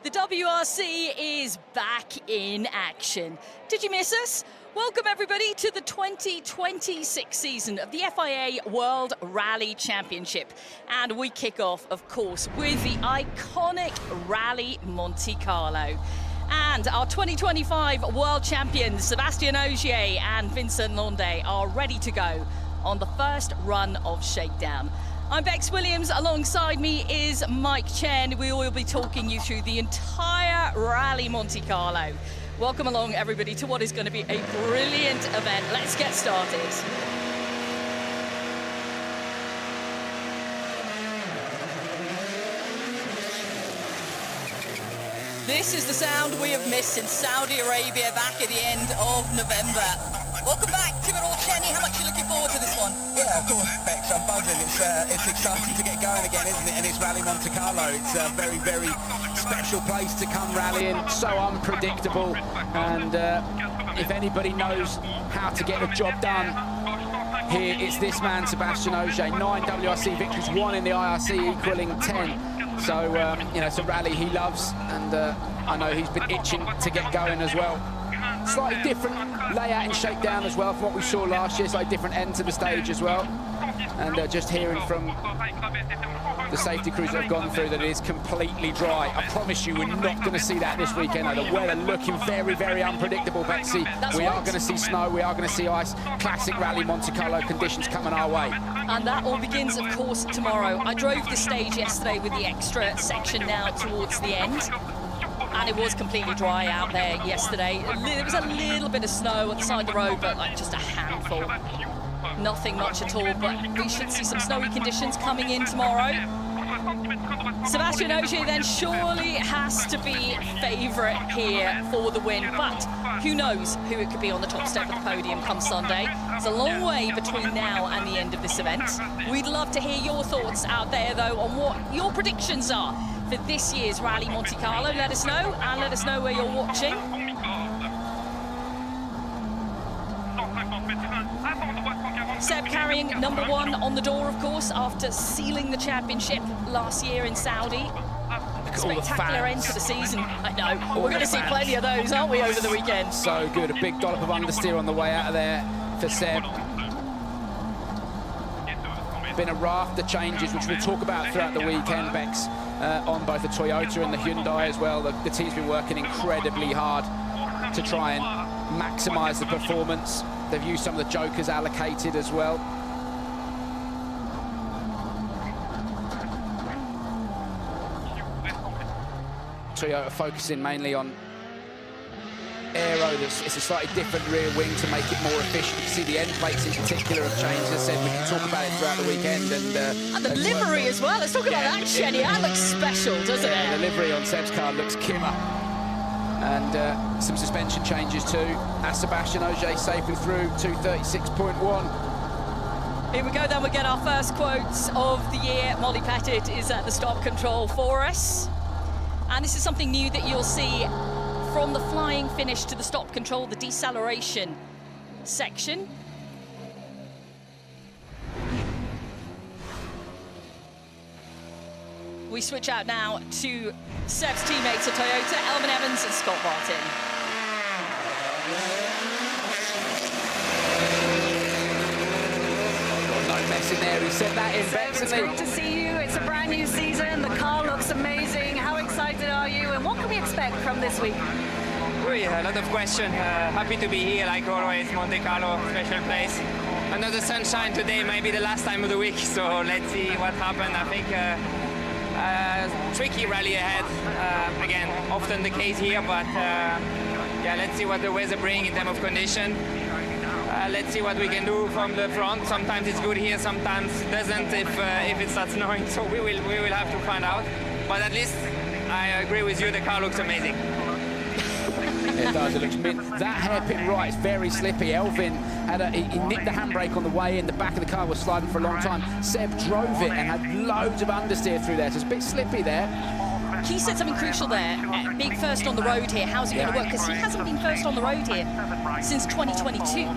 The WRC is back in action. Did you miss us? Welcome everybody to the 2026 season of the FIA World Rally Championship. And we kick off, of course, with the iconic Rally Monte-Carlo. And our 2025 world champions, Sebastian Ogier and Vincent Londe, are ready to go on the first run of Shakedown. I'm Bex Williams, alongside me is Mike Chen. We will be talking you through the entire Rally Monte-Carlo. Welcome along, everybody, to what is going to be a brilliant event. Let's get started. This is the sound we have missed in Saudi Arabia back at the end of November. Welcome back to it all, Chenny. How much are you looking forward to this one? Yeah, of course, Bex, I'm buzzing. It's exciting to get going again, isn't it? And it's Rally Monte-Carlo. It's a very, very special place to come rallying. So unpredictable, and if anybody knows how to get the job done here, it's this man, Sebastian Ogier. 9 WRC victories, 1 in the IRC, equaling 10. So, you know, it's a rally he loves, and I know he's been itching to get going as well. Slightly different layout in Shakedown as well from what we saw last year, slightly different end to the stage as well. And just hearing from the safety crews that have gone through that it is completely dry. I promise you, we're not going to see that this weekend. The weather looking very, very unpredictable, Betsy. We are going to see snow, we are going to see ice. Classic Rally Monte-Carlo conditions coming our way. And that all begins, of course, tomorrow. I drove the stage yesterday with the extra section now towards the end. And it was completely dry out there yesterday. There was a little bit of snow at the side of the road, but like just a handful. Nothing much at all, but we should see some snowy conditions coming in tomorrow. Sebastian Ogier then surely has to be favourite here for the win, but who knows who it could be on the top step of the podium come Sunday. It's a long way between now and the end of this event. We'd love to hear your thoughts out there, though, on what your predictions are for this year's Rally Monte-Carlo. Let us know, and let us know where you're watching. Seb carrying number 1 on the door, of course, after sealing the championship last year in Saudi. Spectacular end to the season. I know. We're going to see plenty of those, aren't we, over the weekend? So good. A big dollop of understeer on the way out of there for Seb. Been a raft of changes, which we'll talk about throughout the weekend, Bex, on both the Toyota and the Hyundai as well. The team's been working incredibly hard to try and maximise the performance. They've used some of the jokers allocated as well. Toyota focusing mainly on aero. It's a slightly different rear wing to make it more efficient. You can see the end plates in particular have changed. As I said, we can talk about it throughout the weekend. And the livery as well. Let's talk about that, Shenny. That looks special, doesn't it? The livery on Seb's car looks killer. And some suspension changes too. As Sebastian Ogier safely through 236.1. Here we go, then we get our first quotes of the year. Molly Pettit is at the stop control for us. And this is something new that you'll see from the flying finish to the stop control, the deceleration section. We switch out now to Seb's teammates at Toyota, Elfyn Evans and Scott Martin. No mess in there, he said that in Bex. It's great to see you. It's a brand new season. The car looks amazing. How excited are you? And what can we expect from this week? Really, a lot of questions. Happy to be here, like always. Monte-Carlo, special place. Another sunshine today, maybe the last time of the week. So let's see what happens. I think tricky rally ahead. Again, often the case here, but yeah, let's see what the weather brings in terms of condition. Let's see what we can do from the front. Sometimes it's good here, sometimes it doesn't if it starts snowing. So we will have to find out. But at least I agree with you, the car looks amazing. It does, it looks mint. That hairpin right is very slippy. Elfyn he nicked the handbrake on the way in. The back of the car was sliding for a long time. Seb drove it and had loads of understeer through there, so it's a bit slippy there. He said something crucial there, being first on the road here. How's it going to work? Because he hasn't been first on the road here since 2022.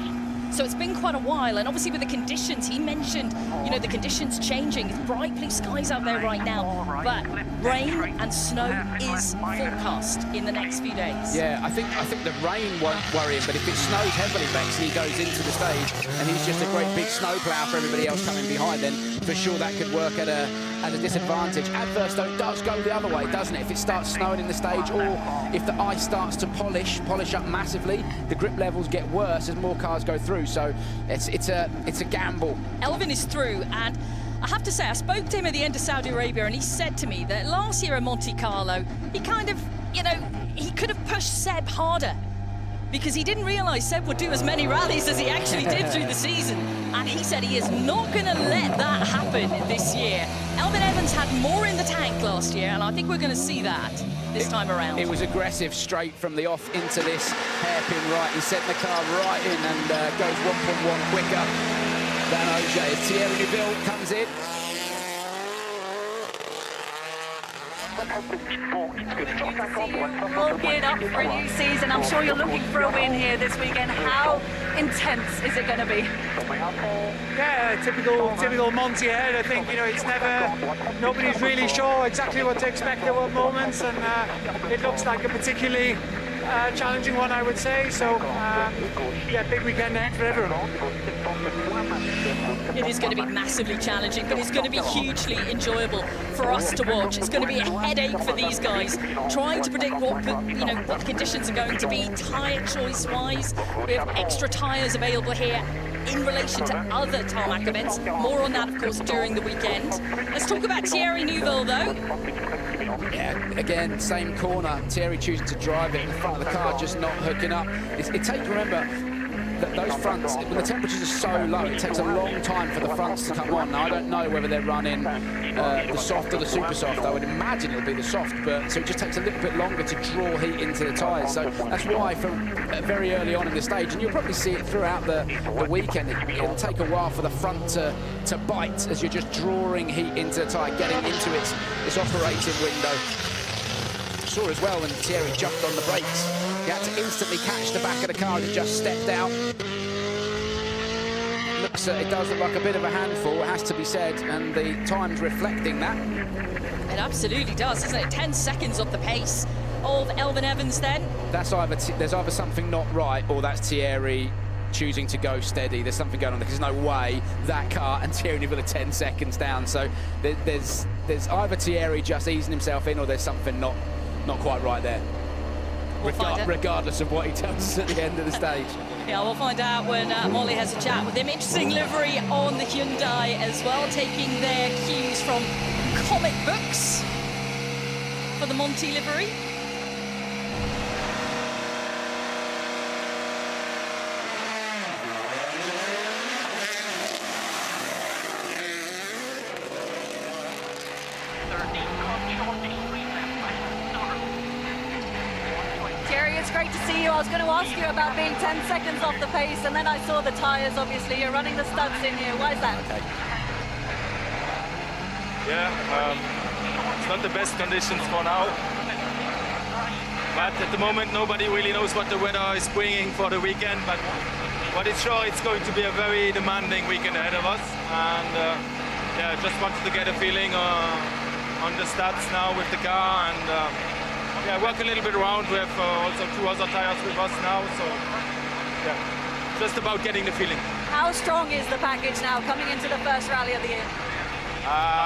So it's been quite a while, and obviously with the conditions, he mentioned, you know, the conditions changing. It's bright blue skies out there right now, but rain and snow is forecast in the next few days. Yeah, I think the rain won't worry him, but if it snows heavily, Bex, and he goes into the stage, and he's just a great big snow plough for everybody else coming behind, then for sure that could work at a disadvantage. Adverse, though, it does go the other way, doesn't it? If it starts snowing in the stage, or if the ice starts to polish up massively, the grip levels get worse as more cars go through. So it's a gamble. Elfyn is through, and I have to say, I spoke to him at the end of Saudi Arabia, and he said to me that last year at Monte-Carlo, he kind of, you know, he could have pushed Seb harder, because he didn't realise Seb would do as many rallies as he actually did through the season. And he said he is not going to let that happen this year. Elfyn Evans had more in the tank last year, and I think we're going to see that this time around. It was aggressive straight from the off into this hairpin right. He sent the car right in and goes 1.1 quicker than Ogier. As Thierry Neuville comes in. All geared up for a new season. I'm sure you're looking for a win here this weekend. How intense is it going to be? Yeah, typical Monty ahead. I think, you know, it's nobody's really sure exactly what to expect at what moments, and it looks like a particularly challenging one, I would say. So, yeah, big weekend ahead for everyone. It is going to be massively challenging, but it's going to be hugely enjoyable for us to watch. It's going to be a headache for these guys, trying to predict what the conditions are going to be, tyre choice-wise. We have extra tyres available here in relation to other tarmac events. More on that, of course, during the weekend. Let's talk about Thierry Neuville, though. Yeah, again, same corner. Thierry choosing to drive it in the front of the car, just not hooking up. Remember, that those fronts, when the temperatures are so low, it takes a long time for the fronts to come on. Now, I don't know whether they're running the soft or the super soft. I would imagine it'll be the soft, but so it just takes a little bit longer to draw heat into the tyres. So that's why from very early on in the stage, and you'll probably see it throughout the weekend, it'll take a while for the front to bite as you're just drawing heat into the tyre, getting into its operating window. Saw as well when Thierry jumped on the brakes. He had to instantly catch the back of the car as it just stepped out. It does look like a bit of a handful, it has to be said, and the time's reflecting that. It absolutely does, isn't it? 10 seconds off the pace of Elfyn Evans then. There's either something not right, or that's Thierry choosing to go steady. There's something going on there, because there's no way that car and Thierry Neuville are 10 seconds down. So there's either Thierry just easing himself in, or there's something not quite right there. Regardless of what he tells us at the end of the stage. Yeah, we'll find out when Molly has a chat with him. Interesting livery on the Hyundai as well, taking their cues from comic books for the Monty livery. It's great to see you. I was going to ask you about being 10 seconds off the pace, and then I saw the tyres, obviously. You're running the studs in here. Why is that? Yeah, it's not the best conditions for now. But at the moment, nobody really knows what the weather is bringing for the weekend. But what it's sure, it's going to be a very demanding weekend ahead of us. And yeah, just wanted to get a feeling on the stats now with the car, and yeah, work a little bit around. We have also 2 other tires with us now, so yeah, just about getting the feeling. How strong is the package now coming into the first rally of the year?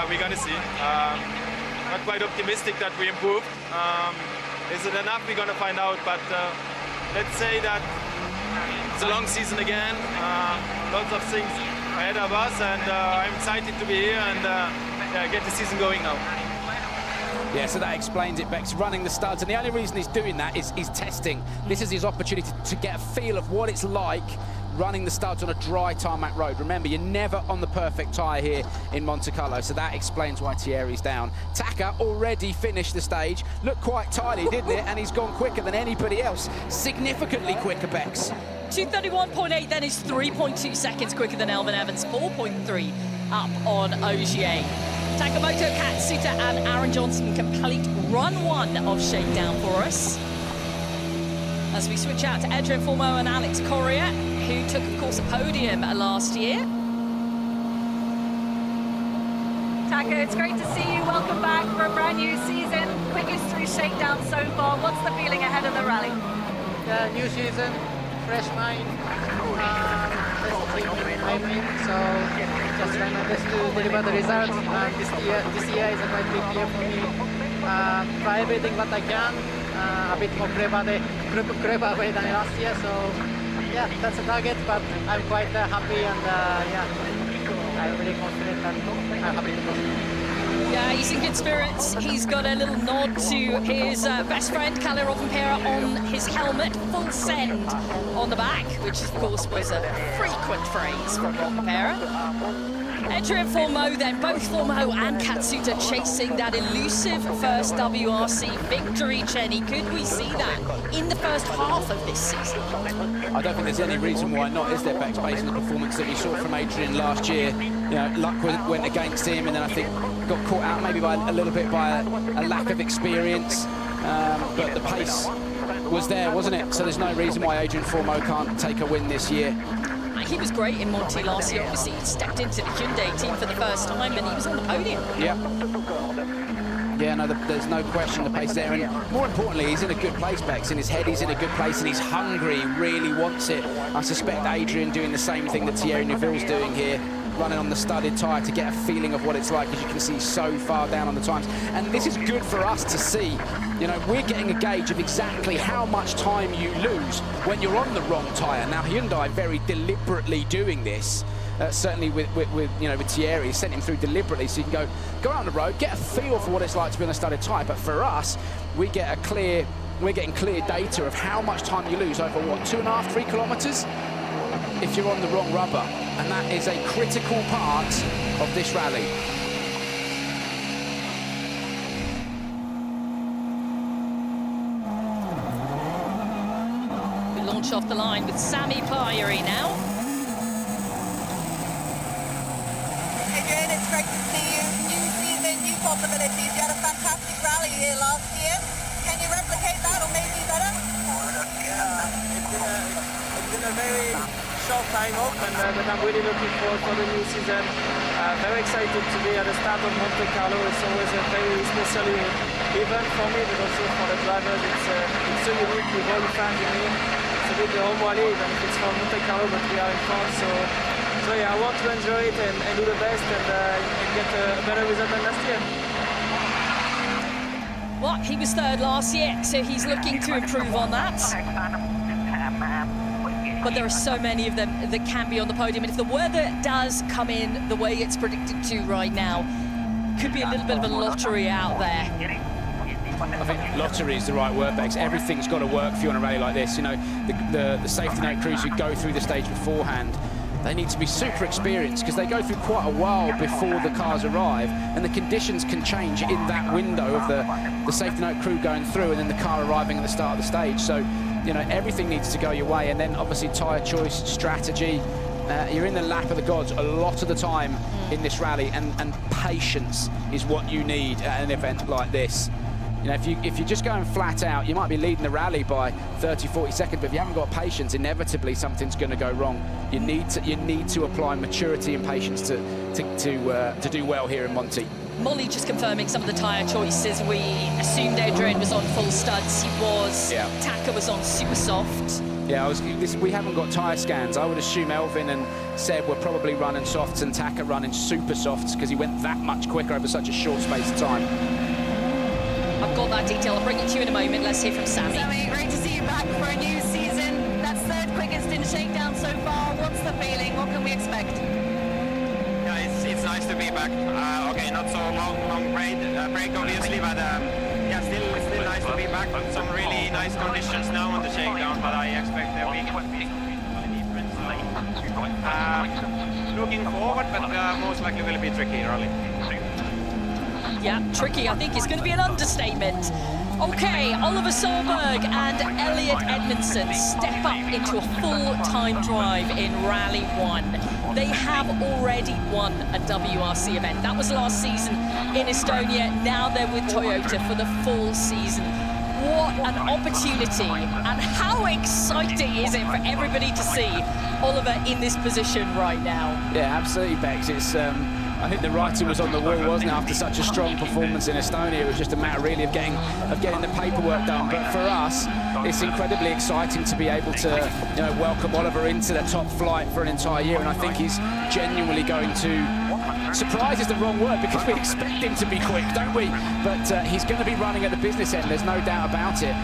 We're gonna see. I'm quite optimistic that we improved. Is it enough? We're gonna find out, but let's say that it's a long season again, lots of things ahead of us, and I'm excited to be here and yeah, get the season going now. Yeah, so that explains it, Bex, running the studs. And the only reason he's doing that is testing. This is his opportunity to get a feel of what it's like running the studs on a dry tarmac road. Remember, you're never on the perfect tyre here in Monte-Carlo, so that explains why Thierry's down. Taka already finished the stage. Looked quite tidy, didn't it? And he's gone quicker than anybody else. Significantly quicker, Bex. 2:31.8 then is 3.2 seconds quicker than Elfyn Evans, 4.3 up on Ogier. Takamoto, Katsuta and Aaron Johnson complete run 1 of Shakedown for us. As we switch out to Adrien Fourmaux and Alex Correa, who took, of course, a podium last year. Taka, it's great to see you. Welcome back for a brand new season. Quickest through Shakedown so far. What's the feeling ahead of the rally? Yeah, new season, fresh mind, best team I mean, so just trying my best to deliver the result. This year is a quite big year for me. Try everything what I can, a bit more clever way than last year, so yeah, that's a target, but I'm quite happy and yeah. I'm really confident and I'm happy to go. Yeah, he's in good spirits. He's got a little nod to his best friend, Kalle Rovanperä, on his helmet, full send on the back, which of course was a frequent phrase from Rovanperä. Adrien Fourmaux then, both Fourmaux and Katsuta chasing that elusive first WRC victory, Chenny. Could we see that in the first half of this season? I don't think there's any reason why not, is there, Bex, based on the performance that we saw from Adrien last year. You know, luck went against him, and then I think got caught out maybe by a little bit by a lack of experience. But the pace was there, wasn't it? So there's no reason why Adrien Fourmaux can't take a win this year. He was great in Monte last year. Obviously, he stepped into the Hyundai team for the first time, and he was on the podium. Yeah, no, there's no question the pace there. And more importantly, he's in a good place, Bex. In his head, he's in a good place, and he's hungry, really wants it. I suspect Adrien doing the same thing that Thierry Neuville's doing here, running on the studded tyre to get a feeling of what it's like, as you can see so far down on the times. And this is good for us to see. You know, we're getting a gauge of exactly how much time you lose when you're on the wrong tyre. Now, Hyundai very deliberately doing this. Certainly with Thierry, sent him through deliberately so you can go out on the road, get a feel for what it's like to be on a studded tyre. But for us, we're getting clear data of how much time you lose over, what, 2.5, 3 kilometres if you're on the wrong rubber. And that is a critical part of this rally. We launch off the line with Sami Pajari now. Adrien, it's great to see you. New season, new possibilities. You had a fantastic rally here last year. Can you replicate that or maybe better? It's been a very short time off, but I'm really looking forward for the new season. Very excited to be at the start of Monte-Carlo. It's always a very special event for me, but also for the drivers. It's so unique with all the fans in here. It's a bit the home rally, even if it's from Monte-Carlo, but we are in France. So yeah, I want to enjoy it and do the best and get a better result than last year. Well, he was third last year, so he's looking to improve on that. But there are so many of them that can be on the podium, and if the weather does come in the way it's predicted to right now, could be a little bit of a lottery out there. I think lottery is the right word, Bex. Everything's got to work for you on a rally like this. You know, the safety note crews who go through the stage beforehand, they need to be super experienced because they go through quite a while before the cars arrive, and the conditions can change in that window of the safety note crew going through and then the car arriving at the start of the stage. So, you know, everything needs to go your way, and then obviously tyre choice, strategy. You're in the lap of the gods a lot of the time in this rally, and patience is what you need at an event like this. You know, if you're just going flat out, you might be leading the rally by 30, 40 seconds, but if you haven't got patience, inevitably something's going to go wrong. You need to apply maturity and patience to do well here in Monte. Molly just confirming some of the tyre choices. We assumed Adrien was on full studs. He was. Yeah. Taka was on super soft. Yeah, we haven't got tyre scans. I would assume Elfyn and Seb were probably running softs and Taka running super softs because he went that much quicker over such a short space of time. I've got that detail. I'll bring it to you in a moment. Let's hear from Sami. Sami, great to see you back for a new season. That's third quickest in Shakedown so far. What's the feeling? What can we expect? Yeah, it's nice to be back. Okay, not so long break obviously, but yeah, still nice to be back. Some really nice conditions now on the Shakedown, but I expect the weekend will be different. So, looking forward, but most likely will be tricky rally. Yeah, tricky, I think, is going to be an understatement. Okay, Oliver Solberg and Elliot Edmondson step up into a full-time drive in Rally 1. They have already won a WRC event. That was last season in Estonia. Now they're with Toyota for the full season. what an opportunity, and how exciting is it for everybody to see Oliver in this position right now? Yeah, absolutely, Bex. It's I think the writing was on the wall, wasn't it? After such a strong performance in Estonia, it was just a matter really of getting the paperwork done. But for us, it's incredibly exciting to be able to, you know, welcome Oliver into the top flight for an entire year, and I think he's genuinely going to. Surprise is the wrong word, because we expect him to be quick, don't we? But he's going to be running at the business end, there's no doubt about it.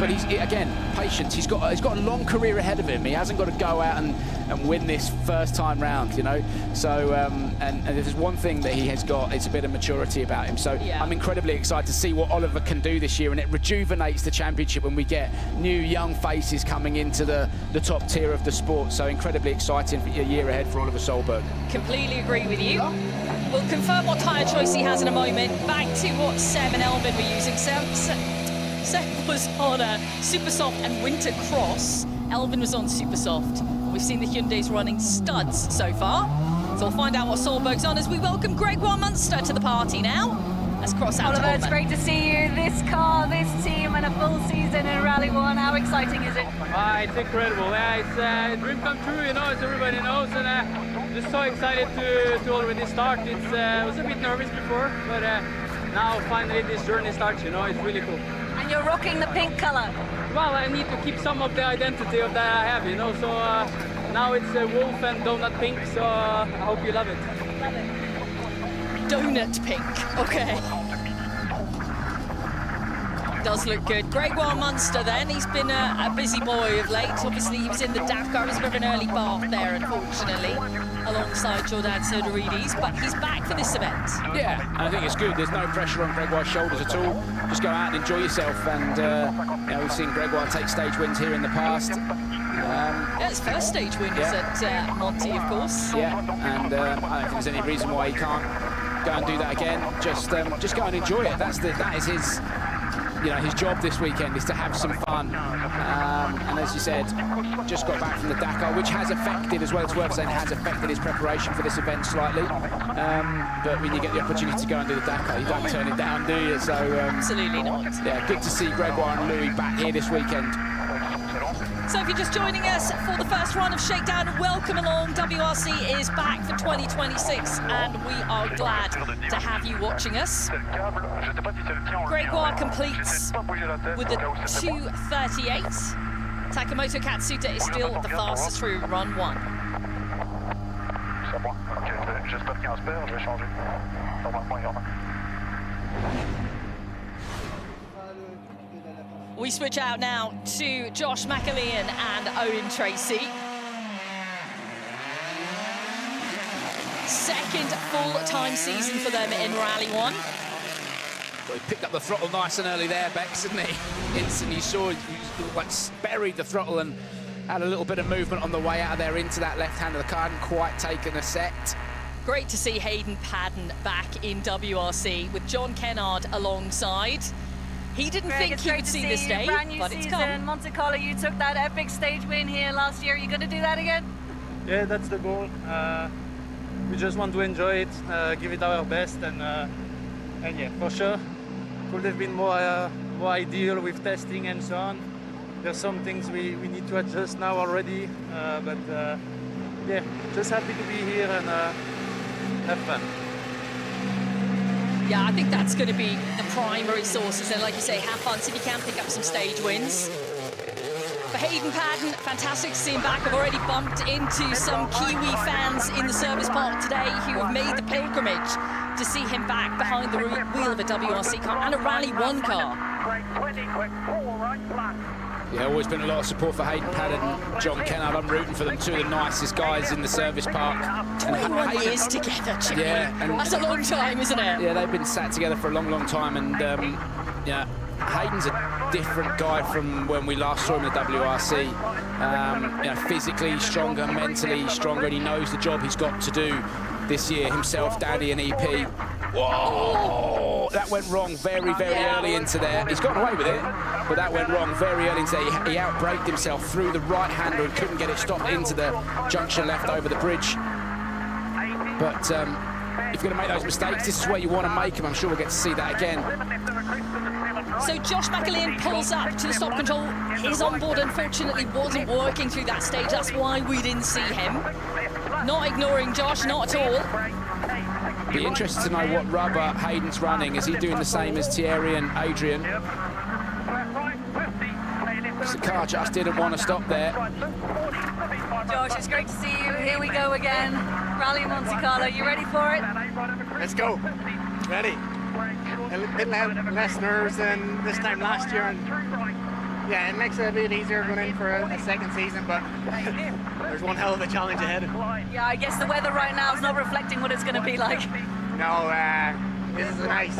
But he's, again, patience. He's got a long career ahead of him. He hasn't got to go out and win this first time round, you know. So, and there's one thing that he has got, it's a bit of maturity about him. So yeah. I'm incredibly excited to see what Oliver can do this year, and it rejuvenates the championship when we get new young faces coming into the top tier of the sport. So incredibly exciting for a year ahead for Oliver Solberg. Completely agree with you. We'll confirm what tyre choice he has in a moment. Back to what Seb and Elfyn were using. Seb was on a Super Soft and Winter Cross. Elfyn was on Super Soft. We've seen the Hyundais running studs so far. So we'll find out what Solberg's on as we welcome Gregoire Munster to the party now. Let's cross out Oliver, it's great to see you. This car, this team, and a full season in Rally 1. How exciting is it? It's incredible. Yeah, it's a dream come true, you know, as everybody knows. And just so excited to already start. I was a bit nervous before, but now finally this journey starts, you know, it's really cool. And you're rocking the pink color. Well, I need to keep some of the identity of that I have, you know, so now it's wolf and donut pink, so I hope you love it. Love it. Donut pink, okay. Does look good. Gregoire Munster then, he's been a busy boy of late. Obviously he was in the Dakar, it was a bit of an early bath there, unfortunately, alongside Jordan Soderidis, but he's back for this event. Yeah, and I think it's good. There's no pressure on Gregoire's shoulders at all. Just go out and enjoy yourself, and you know, we've seen Gregoire take stage wins here in the past. Yeah, his first stage win was at Monte, of course. Yeah, and I don't think there's any reason why he can't go and do that again. Just go and enjoy it. That is his, you know, his job this weekend is to have some fun. And as you said, just got back from the Dakar, which has affected, as well, it's worth saying, has affected his preparation for this event slightly. But when you get the opportunity to go and do the Dakar, you don't turn it down, do you? So absolutely not. Yeah, good to see Gregoire and Louis back here this weekend. So if you're just joining us for the first run of Shakedown, welcome along. WRC is back for 2026, and we are glad to have you watching us. Gregoire completes with a 2:38. Takamoto Katsuta is still the fastest through run 1. We switch out now to Josh McErlean and Owen Tracy. Second full-time season for them in Rally 1. Well, he picked up the throttle nice and early there, Bex, didn't he? Instantly saw he like buried the throttle and had a little bit of movement on the way out of there into that left hand of the car. Hadn't quite taken a set. Great to see Hayden Paddon back in WRC with John Kennard alongside. He didn't think he would see this day, but it's come. Monte-Carlo, you took that epic stage win here last year. Are you going to do that again? Yeah, that's the goal. We just want to enjoy it, give it our best, and yeah, for sure, could have been more ideal with testing and so on. There's some things we need to adjust now already, but yeah, just happy to be here and have fun. Yeah, I think that's going to be the primary sources. And like you say, have fun, see if you can pick up some stage wins. For Hayden Paddon, fantastic to see him back. I've already bumped into some Kiwi fans in the service park today who have made the pilgrimage to see him back behind the wheel of a WRC car and a Rally 1 car. Yeah, always been a lot of support for Hayden Paddon and John Kennard. I'm rooting for them, two of the nicest guys in the service park. 21 years together, Jimmy. Yeah, and that's a long time, isn't it? Yeah, they've been sat together for a long, long time, and yeah, Hayden's a different guy from when we last saw him in the WRC. You know, physically stronger, mentally stronger, and he knows the job he's got to do this year. Himself, Daddy, and EP. Whoa! That went wrong very, very early into there. He's gotten away with it, but that went wrong very early into there. He outbraked himself through the right-hander and couldn't get it stopped into the junction left over the bridge. But if you're going to make those mistakes, this is where you want to make them. I'm sure we'll get to see that again. So Josh McErlean pulls up to the stop control. His onboard unfortunately wasn't working through that stage. That's why we didn't see him. Not ignoring Josh, not at all. Be interested to know what rubber Hayden's running. Is he doing the same as Thierry and Adrien? The car just didn't want to stop there. Josh, it's great to see you. Here we go again. Rally Monte-Carlo, you ready for it? Let's go. Ready. A bit less nerves than this time last year, and yeah, it makes it a bit easier going in for a second season, but there's one hell of a challenge ahead. Yeah, I guess the weather right now is not reflecting what it's going to be like. No, this is a nice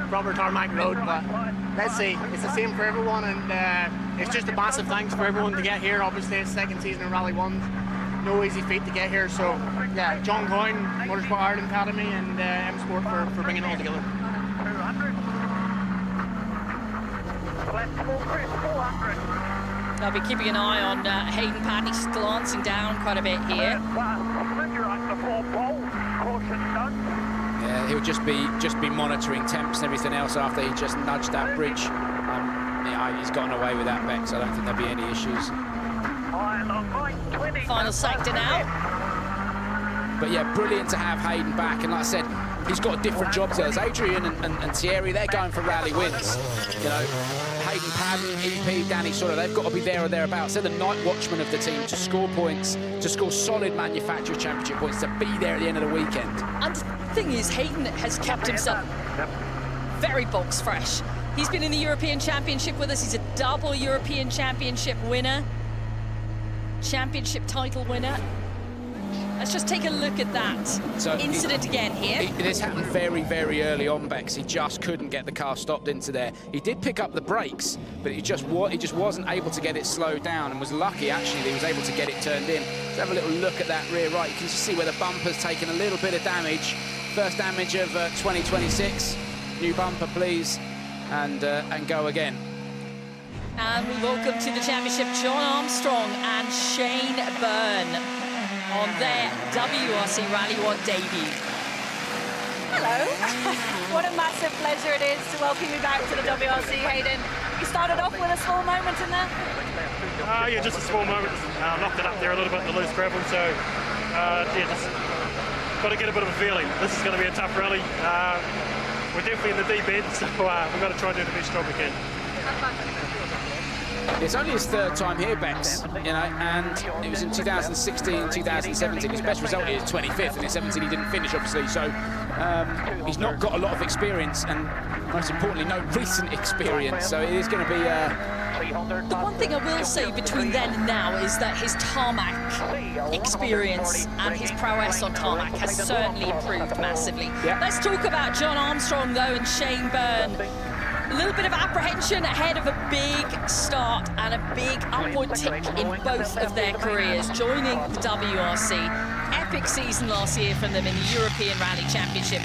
proper tarmac road, but let's see. It's the same for everyone, and it's just a massive thanks for everyone to get here. Obviously, it's second season in Rally 1. No easy feat to get here, so yeah, John Coyne, Motorsport Ireland Academy, and M Sport for bringing it all together. I'll be keeping an eye on Hayden Paddon. He's glancing down quite a bit here. Yeah, he'll just be monitoring temps and everything else after he just nudged that bridge. Yeah, he's gotten away with that, Bex. I don't think there'll be any issues. Final sector now. But yeah, brilliant to have Hayden back. And like I said, he's got a different job to us. Adrien and Thierry, they're going for rally wins. You know, Hayden Paddon, EP, Danny Sawyer, they've got to be there or thereabouts. They're the night watchman of the team to score points, to score solid manufacturer championship points, to be there at the end of the weekend. And the thing is, Hayden has kept himself very box fresh. He's been in the European Championship with us. He's a double European Championship winner. Championship title winner. Let's just take a look at that incident again here. This happened very, very early on, Bex. He just couldn't get the car stopped into there. He did pick up the brakes, but he just wasn't able to get it slowed down, and was lucky, actually, that he was able to get it turned in. Let's have a little look at that rear right. You can just see where the bumper's taken a little bit of damage. First damage of 2026. New bumper, please, and go again. And we welcome to the championship Jon Armstrong and Shane Byrne on their WRC Rally 1 debut. Hello. What a massive pleasure it is to welcome you back to the WRC, Hayden. You started off with a small moment in there? Yeah, just a small moment. Knocked it up there a little bit in the loose gravel, so yeah, just got to get a bit of a feeling. This is going to be a tough rally. We're definitely in the deep end, so we've got to try and do the best job we can. It's only his third time here, Bex, you know, and it was in 2016, 2017. His best result is 25th, and in 17 he didn't finish, obviously, so he's not got a lot of experience, and most importantly, no recent experience, so it is going to be... The one thing I will say between then and now is that his tarmac experience and his prowess on tarmac has certainly improved massively. Yeah. Let's talk about Jon Armstrong, though, and Shane Byrne. A little bit of apprehension ahead of a big start and a big upward tick in both of their careers, joining the WRC. Epic season last year from them in the European Rally Championship,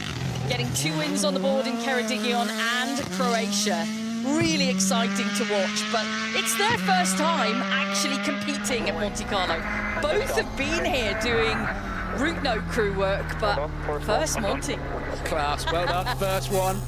getting 2 wins on the board in Ceredigion and Croatia. Really exciting to watch, but it's their first time actually competing at Monte-Carlo. Both have been here doing route note crew work, but first Monte. Class, well done, first one.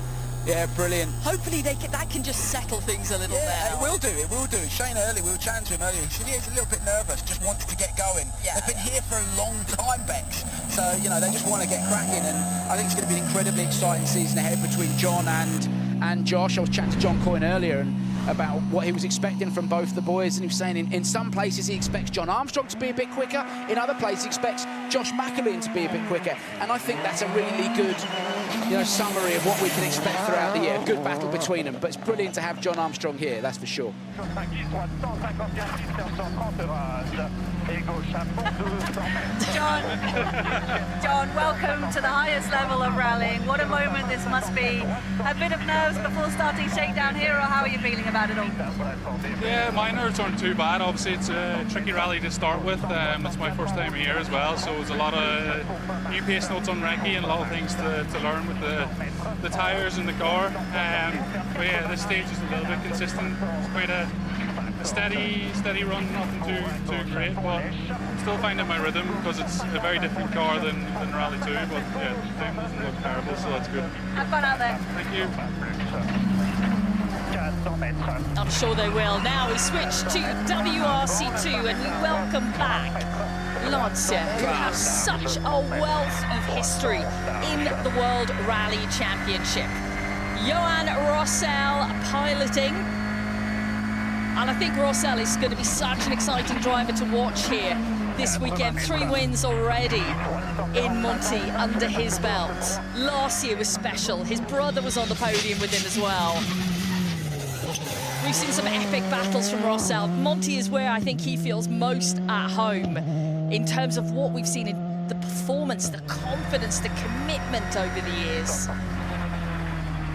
Yeah, brilliant. Hopefully that can just settle things a little bit. It will do. Shane earlier, we were chatting to him earlier, he said he's a little bit nervous, just wanted to get going. Yeah. They've been here for a long time, Bex, so, you know, they just want to get cracking, and I think it's going to be an incredibly exciting season ahead between Jon and Josh. I was chatting to John Coyne earlier and about what he was expecting from both the boys, and he was saying in some places he expects Jon Armstrong to be a bit quicker, in other places he expects Josh McErlean to be a bit quicker, and I think that's a really good, you know, summary of what we can expect throughout the year. A good battle between them, but it's brilliant to have Jon Armstrong here, that's for sure. John, welcome to the highest level of rallying. What a moment this must be. A bit of nerves before starting Shakedown here, or how are you feeling about it all? Yeah, my nerves aren't too bad. Obviously, it's a tricky rally to start with. It's my first time here as well, so there's a lot of new pace notes on recce and a lot of things to learn with the tyres and the car. But yeah, this stage is a little bit consistent. It's quite a steady run, nothing too great, but I'm still finding my rhythm because it's a very different car than Rally 2, but yeah, the thing doesn't look terrible, so that's good. Have fun out there. Thank you. I'm sure they will. Now we switch to WRC2 and we welcome back Lancia, who have such a wealth of history in the World Rally Championship. Yohan Rossel piloting. And I think Rossel is going to be such an exciting driver to watch here this weekend. 3 wins already in Monte under his belt. Last year was special. His brother was on the podium with him as well. We've seen some epic battles from Rossel. Monte is where I think he feels most at home in terms of what we've seen in the performance, the confidence, the commitment over the years.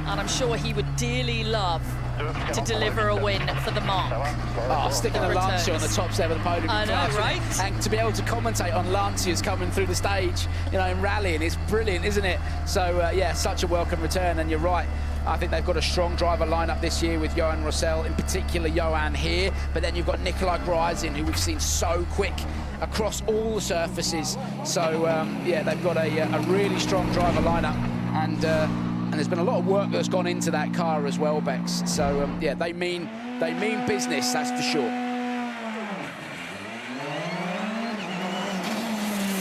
And I'm sure he would dearly love to deliver a win for the mark. Oh, sticking a Lancia on the top step of the podium. I know, right? And to be able to commentate on Lancias coming through the stage, you know, in rallying, it's brilliant, isn't it? So, yeah, such a welcome return, and you're right. I think they've got a strong driver lineup this year with Yohan Rossel, in particular Yohan here, but then you've got Nikolay Gryazin, who we've seen so quick across all the surfaces. So, yeah, they've got a really strong driver lineup, and there's been a lot of work that's gone into that car as well, Bex. So, yeah, they mean business, that's for sure.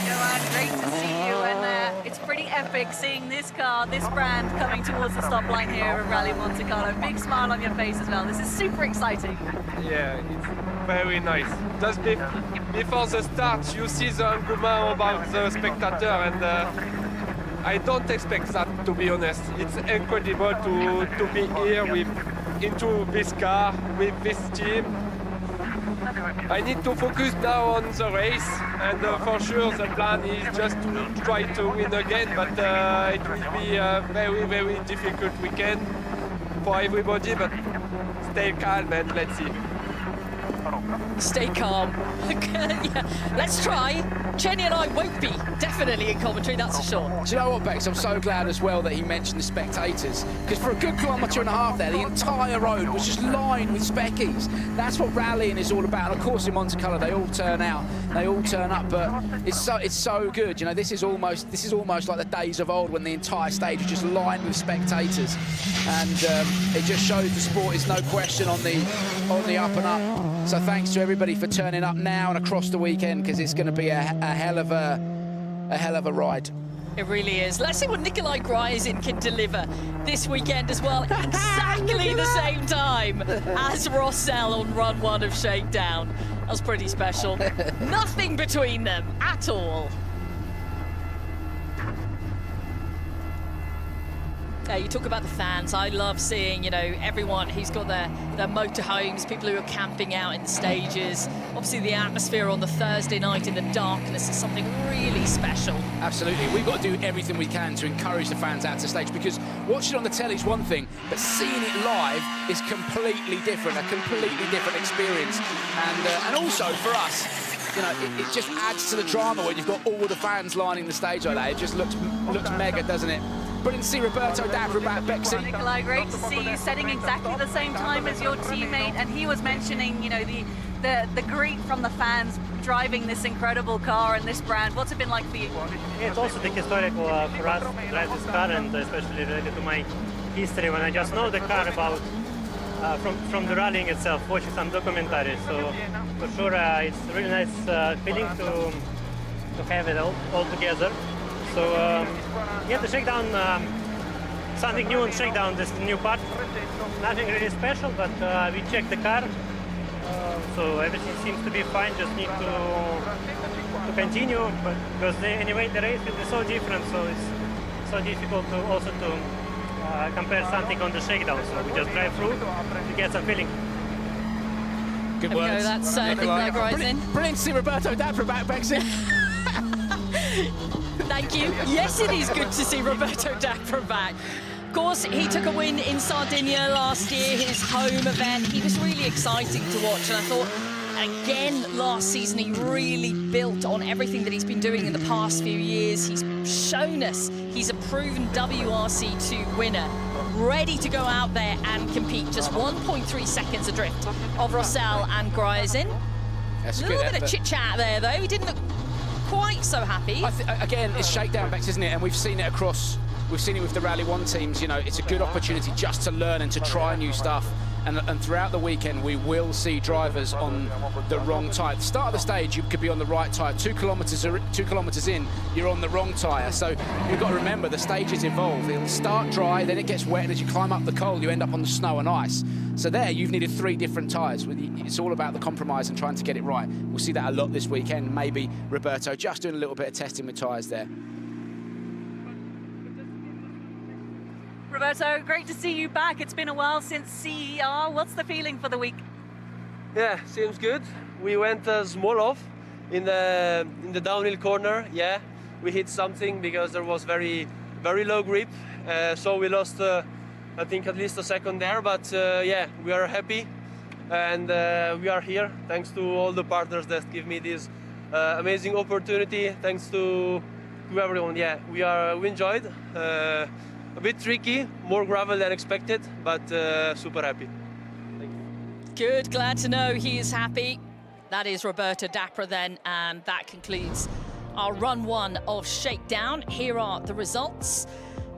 Yohan, great to see you, and it's pretty epic seeing this car, this brand coming towards the stop line here at Rally Monte-Carlo. Big smile on your face as well. This is super exciting. Yeah, it's very nice. Just before the start, you see the engouement about the spectator, and I don't expect that, to be honest. It's incredible to be here into this car, with this team. I need to focus now on the race, and for sure the plan is just to try to win again, but it will be a very, very difficult weekend for everybody, but stay calm and let's see. Stay calm. Yeah, let's try. Jenny and I won't be definitely in commentary, that's for sure. Do you know what, Bex? I'm so glad as well that he mentioned the spectators, because for a good kilometre and a half there, the entire road was just lined with speckies. That's what rallying is all about. And of course, in Monte-Carlo, they all turn out, they all turn up. But it's so good. You know, this is almost like the days of old when the entire stage was just lined with spectators, and it just shows the sport is no question on the up and up. So thanks to everybody for turning up now and across the weekend, because it's going to be a hell of a ride. It really is. Let's see what Nikolay Gryazin can deliver this weekend as well. Exactly the same time as Rossel on run 1 of Shakedown. That was pretty special. Nothing between them at all. You talk about the fans. I love seeing, you know, everyone who's got their motorhomes, people who are camping out in the stages. Obviously, the atmosphere on the Thursday night in the darkness is something really special. Absolutely. We've got to do everything we can to encourage the fans out to stage, because watching on the telly is one thing, but seeing it live is completely different, a completely different experience. And also for us, you know, it just adds to the drama when you've got all the fans lining the stage like that. It just looks mega, doesn't it? Brilliant to see Roberto Dapra back, Bexy. Nikolay, great to see you setting exactly the same time as your teammate, and he was mentioning, you know, the greet from the fans driving this incredible car and this brand. What's it been like for you? It's also the historical for us to drive this car, and especially related to my history when I just know the car about from the rallying itself, watching some documentaries. So for sure, it's a really nice feeling to have it all together. So yeah, the Shakedown, something new on Shakedown, this new part. Nothing really special, but we checked the car, so everything seems to be fine. Just need to continue, but because anyway the race will be so different, so it's so difficult to also to compare something on the Shakedown. So we just drive through to get some feeling. Good words. That's Nikolay Gryazin. Brilliant to see Roberto Dapra back, Bexy. Thank you. Yes, it is good to see Roberto Dapra back. Of course, he took a win in Sardinia last year, his home event. He was really exciting to watch, and I thought, again, last season, he really built on everything that he's been doing in the past few years. He's shown us he's a proven WRC2 winner, ready to go out there and compete. Just 1.3 seconds adrift of Rossel and Gryazin. That's a little bit of chit-chat there, though. He didn't look quite so happy. Again, it's Shakedown, Bex, isn't it? And we've seen it across, we've seen it with the Rally 1 teams. You know, it's a good opportunity just to learn and to try new stuff. and throughout the weekend we will see drivers on the wrong tyre. At the start of the stage you could be on the right tyre, 2 kilometres in you're on the wrong tyre, so you've got to remember the stages evolve. It'll start dry, then it gets wet, and as you climb up the col you end up on the snow and ice. So there you've needed 3 different tyres. It's all about the compromise and trying to get it right. We'll see that a lot this weekend. Maybe Roberto just doing a little bit of testing with tyres there. Roberto, great to see you back. It's been a while since CER. What's the feeling for the week? Yeah, seems good. We went small off in the downhill corner. Yeah, we hit something because there was very low grip, so we lost I think at least a second there, but yeah, we are happy, and we are here thanks to all the partners that give me this amazing opportunity. Thanks to everyone. Yeah, we enjoyed. A bit tricky, more gravel than expected, but super happy. Thank you. Good, glad to know he is happy. That is Roberto Dapra then, and that concludes our run 1 of Shakedown. Here are the results.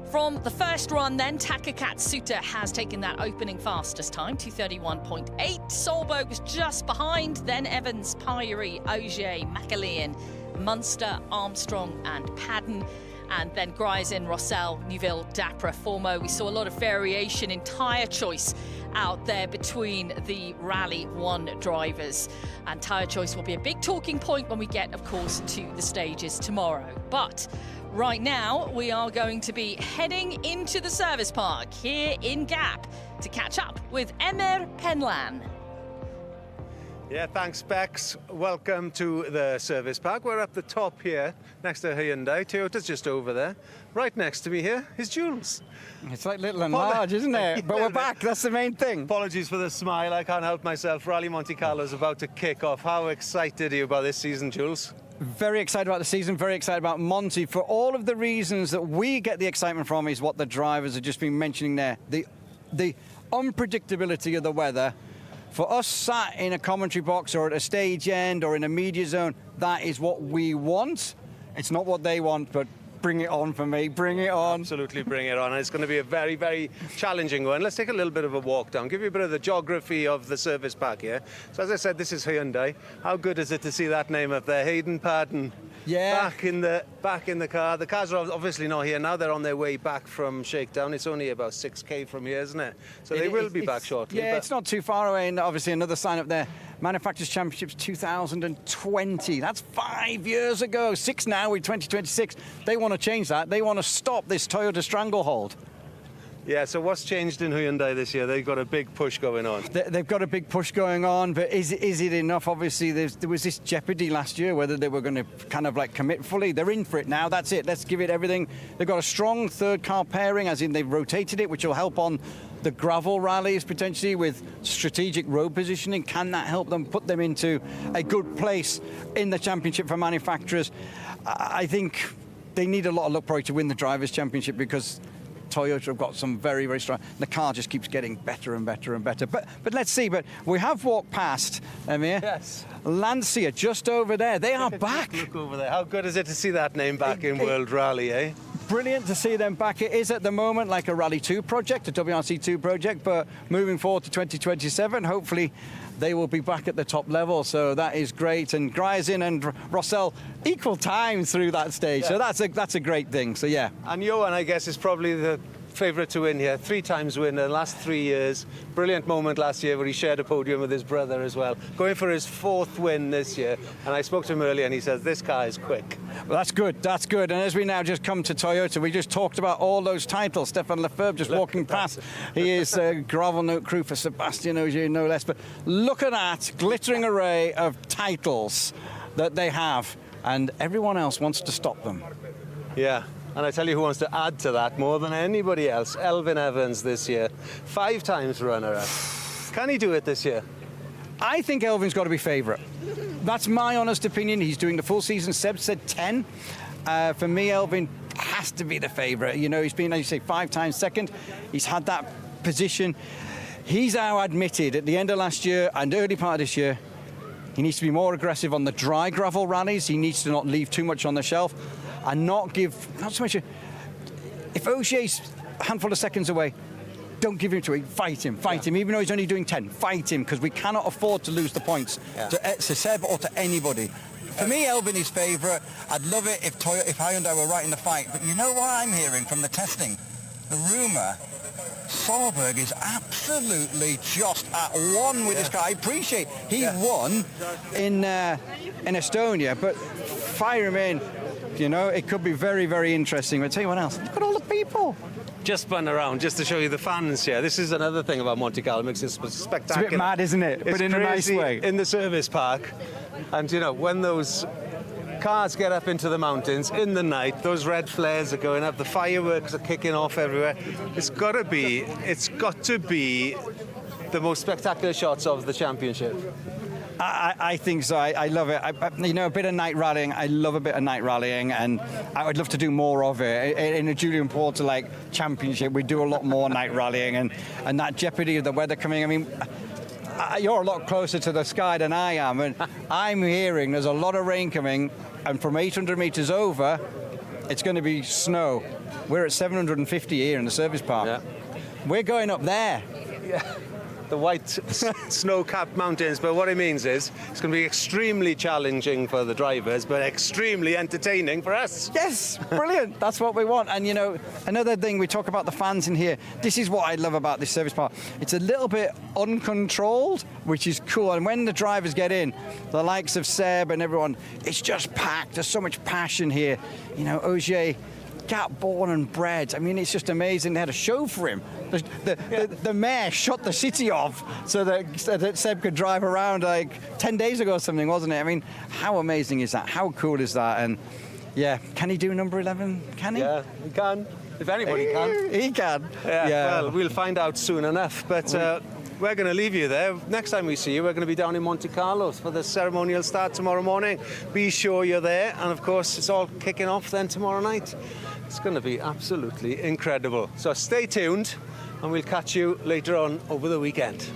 From the first run then, Katsuta has taken that opening fastest time, 2:31.8. Solberg was just behind, then Evans, Pajari, Ogier, McErlean, Munster, Armstrong and Paddon. And then Gryazin, Rossel, Neuville, Dapra, Fourmaux. We saw a lot of variation in tyre choice out there between the Rally 1 drivers. And tyre choice will be a big talking point when we get, of course, to the stages tomorrow. But right now, we are going to be heading into the service park here in Gap to catch up with McErlean. Yeah, thanks, Bex. Welcome to the service park. We're up the top here, next to Hyundai. Toyota's just over there. Right next to me here is Jules. It's like little and large, isn't it? But we're back, that's the main thing. Apologies for the smile, I can't help myself. Rally Monte-Carlo is about to kick off. How excited are you about this season, Jules? Very excited about the season, very excited about Monty. For all of the reasons that we get the excitement from is what the drivers have just been mentioning there. The unpredictability of the weather. For us sat in a commentary box or at a stage end or in a media zone, that is what we want. It's not what they want, but bring it on for me, bring it on. Absolutely, bring it on. It's going to be a very, very challenging one. Let's take a little bit of a walk down, give you a bit of the geography of the service park here. So as I said, this is Hyundai. How good is it to see that name up there, Hayden, Paddon? Yeah. Back in the car. The cars are obviously not here now. They're on their way back from Shakedown. It's only about 6k from here, isn't it? So they will be back shortly. Yeah, it's not too far away. And obviously another sign up there. Manufacturers Championships 2020. That's 5 years ago. 6 now. We're 2026. They want to change that. They want to stop this Toyota stranglehold. Yeah, so what's changed in Hyundai this year? They've got a big push going on. They've got a big push going on, but is it enough? Obviously, there was this jeopardy last year, whether they were going to kind of like commit fully. They're in for it now, that's it. Let's give it everything. They've got a strong third car pairing, as in they've rotated it, which will help on the gravel rallies potentially with strategic road positioning. Can that help them put them into a good place in the championship for manufacturers? I think they need a lot of luck probably to win the Drivers' Championship because Toyota have got some very, very strong. The car just keeps getting better and better and better. But let's see. But we have walked past, Amir. Yes. Lancia just over there. They are back. Look over there. How good is it to see that name back in World Rally, eh? Brilliant to see them back. It is at the moment like a Rally 2 project, a WRC 2 project, but moving forward to 2027, hopefully they will be back at the top level. So that is great. And Gryazin and Rossel equal time through that stage. Yeah. So that's a great thing. So yeah. And Yohan, I guess, is probably the favourite to win here. 3 times winner, last 3 years. Brilliant moment last year where he shared a podium with his brother as well. Going for his 4th win this year. And I spoke to him earlier and he says, this car is quick. Well, that's good. That's good. And as we now just come to Toyota, we just talked about all those titles. Stefan Lefebvre just walking past. He is a gravel note crew for Sebastian Ogier, no less. But look at that glittering array of titles that they have. And everyone else wants to stop them. Yeah. And I tell you who wants to add to that more than anybody else, Elfyn Evans this year. 5 times runner-up. Can he do it this year? I think Elfyn's got to be favourite. That's my honest opinion. He's doing the full season. Seb said 10. For me, Elfyn has to be the favourite. You know, he's been, as you say, 5 times second. He's had that position. He's now admitted at the end of last year and early part of this year, he needs to be more aggressive on the dry gravel rallies. He needs to not leave too much on the shelf. And not so much. If Ogier's a handful of seconds away, don't give him to him. Fight him, fight him. Even though he's only doing 10, fight him, because we cannot afford to lose the points to Seb or to anybody. For me, Elfyn is favourite. I'd love it if Hyundai were right in the fight. But you know what I'm hearing from the testing? The rumour, Solberg is absolutely just at one with this guy. I appreciate he won in Estonia, but fire him in. You know, it could be very, very interesting. But I'll tell you what else. Look at all the people. Just spun around just to show you the fans here. This is another thing about Monte-Carlo, makes it spectacular. It's a bit mad, isn't it? It's but in a nice way. In the service park. And, you know, when those cars get up into the mountains in the night, those red flares are going up, the fireworks are kicking off everywhere. It's got to be the most spectacular shots of the championship. I think so. I love it. You know, a bit of night rallying. I love a bit of night rallying, and I would love to do more of it. In a Julian Porter like championship, we do a lot more night rallying, and that jeopardy of the weather coming. I mean, you're a lot closer to the sky than I am, and I'm hearing there's a lot of rain coming, and from 800 meters over, it's going to be snow. We're at 750 here in the service park. Yeah. We're going up there. Yeah. The white snow-capped mountains, but what it means is it's going to be extremely challenging for the drivers, but extremely entertaining for us. Yes, brilliant. That's what we want. And, you know, another thing, we talk about the fans in here. This is what I love about this service park. It's a little bit uncontrolled, which is cool. And when the drivers get in, the likes of Seb and everyone, it's just packed. There's so much passion here. You know, Ogier, Cat born and bred. I mean, it's just amazing. They had a show for him. The mayor shut the city off so that Seb could drive around like 10 days ago or something, wasn't it? I mean, how amazing is that? How cool is that? And yeah, can he do number 11? Can he? Yeah, he can. If anybody can. He can. Yeah. Well, we'll find out soon enough. But we're going to leave you there. Next time we see you, we're going to be down in Monte-Carlo for the ceremonial start tomorrow morning. Be sure you're there. And of course, it's all kicking off then tomorrow night. It's going to be absolutely incredible. So stay tuned, and we'll catch you later on over the weekend.